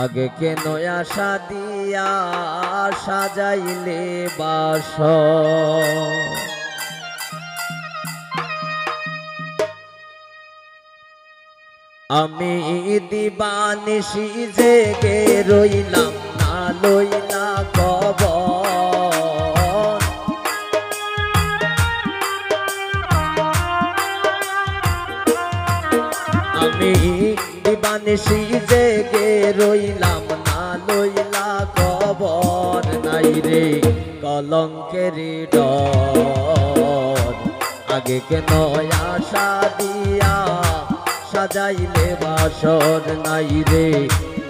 আগে কেন আশা দিয়া সাজাইলে বাসর। আমি দিবানিশি জেগে রইলাম না লইলা খবর। আমি দিবানিশি জেগে রইলাম না লইলা খবর। নাই রে কলঙ্কের ডর, আগে কেন আশা দিয়া সাজাইলে বাসর। নাই রে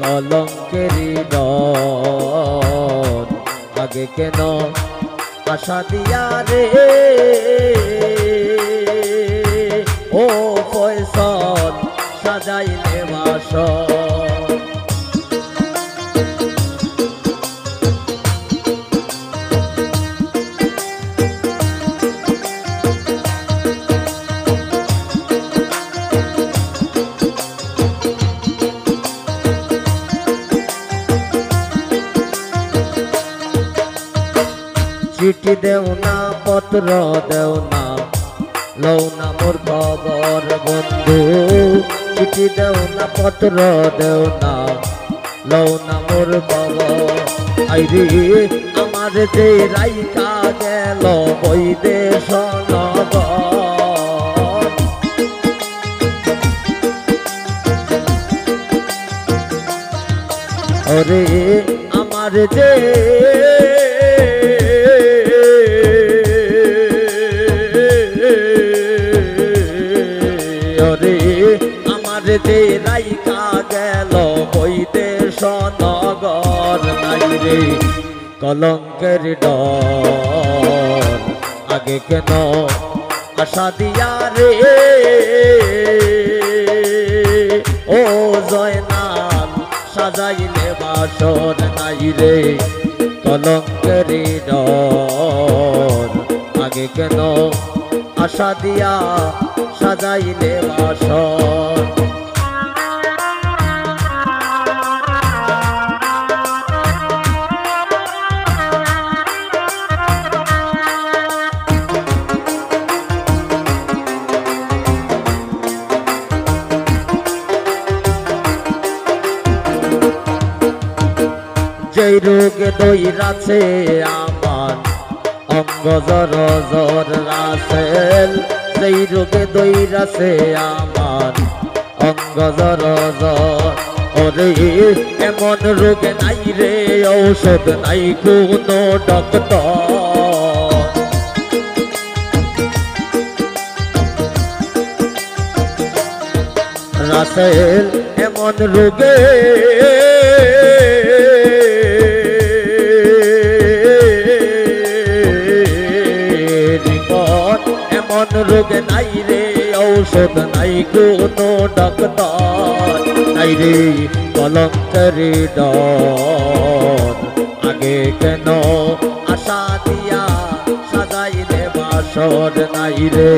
কলঙ্কের ডর, আগে কেন আশা দিয়া রে ও ফয়সল সাজাইলে বাসর। চিঠি দেও না পত্র দেও না লও না মোর খবর বন্ধু। চিঠি দেও না পত্র দেও না লও না মোর খবর। আইরে আমার যে রাইকা গেল বৈদেশ নগর। ওরে আমার যে আমার যে রাইকা গেল বৈদেশ নগর। নাই রে কলঙ্কের ডর, আগে কেন আশা দিয়া রে ও জয়নাল সাজাইলে বাসর। নাই রে কলঙ্কের ডর, আগে কেন আশা দিয়া সাজাইলে বাসর। যেই রোগে দইরাছে আমার অঙ্গ জর জর রাসেল। সেই রোগে দইরাছে আমার অঙ্গ জর জর। ওরে এমন রোগে নাই রে ঔষধ নাই কোনো ডক্টর। রাসেল এমন রোগে এমন রোগে নাই রে ঔষধ নাই কোনো ডক্টর। নাই রে কলঙ্কের ডর, আগে কেন আশা দিয়া সাজাইলে বাসর। নাই রে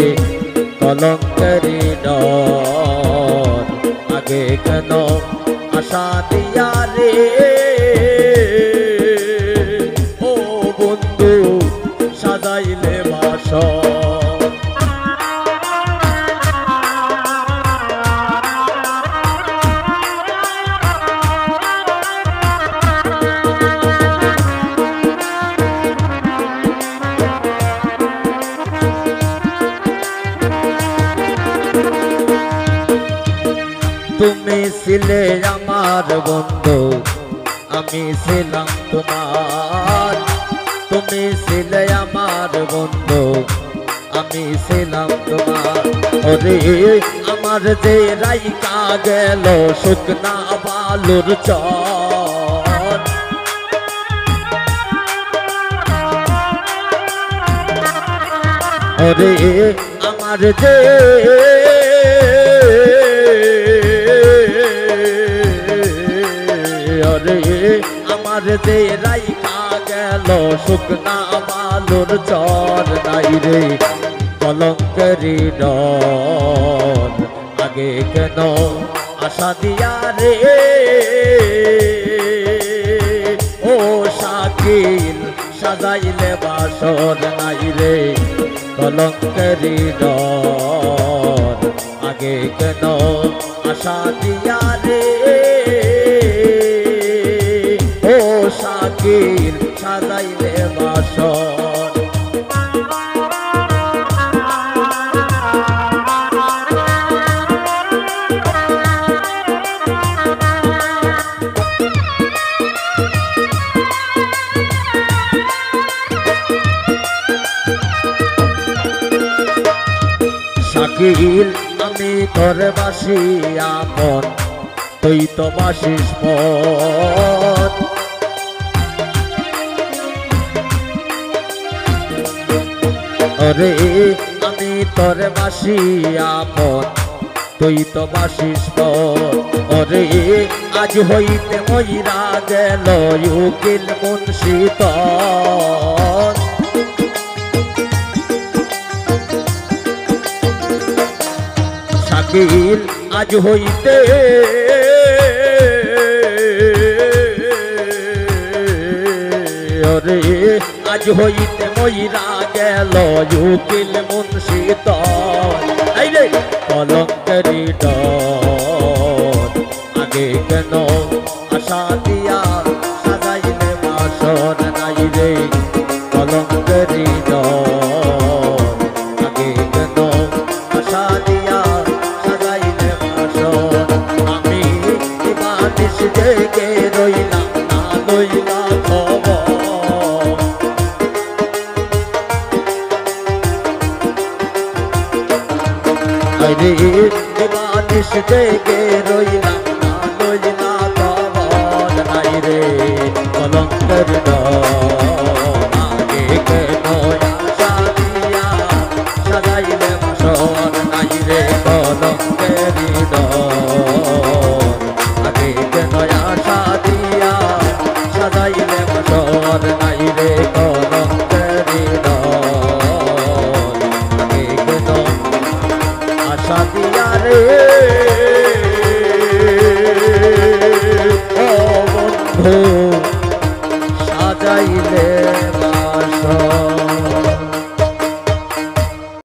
কলঙ্কের ডর, আগে কেন আশা দিয়া রে ও বন্ধু সাজাইলে বাসর। তুমি ছিলে আমার বন্ধু, আমি ছিলাম তোমার। তুমি ছিলে আমার বন্ধু, আমি ছিলাম তোমার। ওরে আমার যে রাইকা গেল শুকনা বালুর চর। ওরে আমার যে আমার যে রাইকা গেল শুকনা বালুর চর। নাই রে কলঙ্কের ডর, আগে কেন আশা দিয়া রে শাকিল সাজাইলে বাসর নাই রে কলঙ্কেরি ডর আগে কেন আশা দিয়া রে ও শাকিল সাজাইলে বাসর শাকিল আমি তোর বাসি আপন তুই তো বাসিস পর ওরে আমি তোর বাসি আপন তুই তো বাসিস পর ওরে আজ হইতে মইরা গেল উকিল মুন্সি তোর শাকিল আজ হইতে ওরে আজ হইতে মইরা গেল উকিল মুন্সি তোর এই রে কলঙ্কেরি ডর আগে কেন আশা দিয়া সাজাইলে বাসর নাই রে কলঙ্কেরি ডর আগে কেন আশা দিয়া সাজাইলে বাসর আমি ইমানিস জেগে রইলাম না লইলা খবর রে দিবানিস জেগে রইলাম না লইলা খবর নাই রে কলঙ্কের ডর আগে কেন আশা দিয়া সাজাইলে বাসর নাই রে কলঙ্কের ডর আগে কেন আশা দিয়া সাজাইলে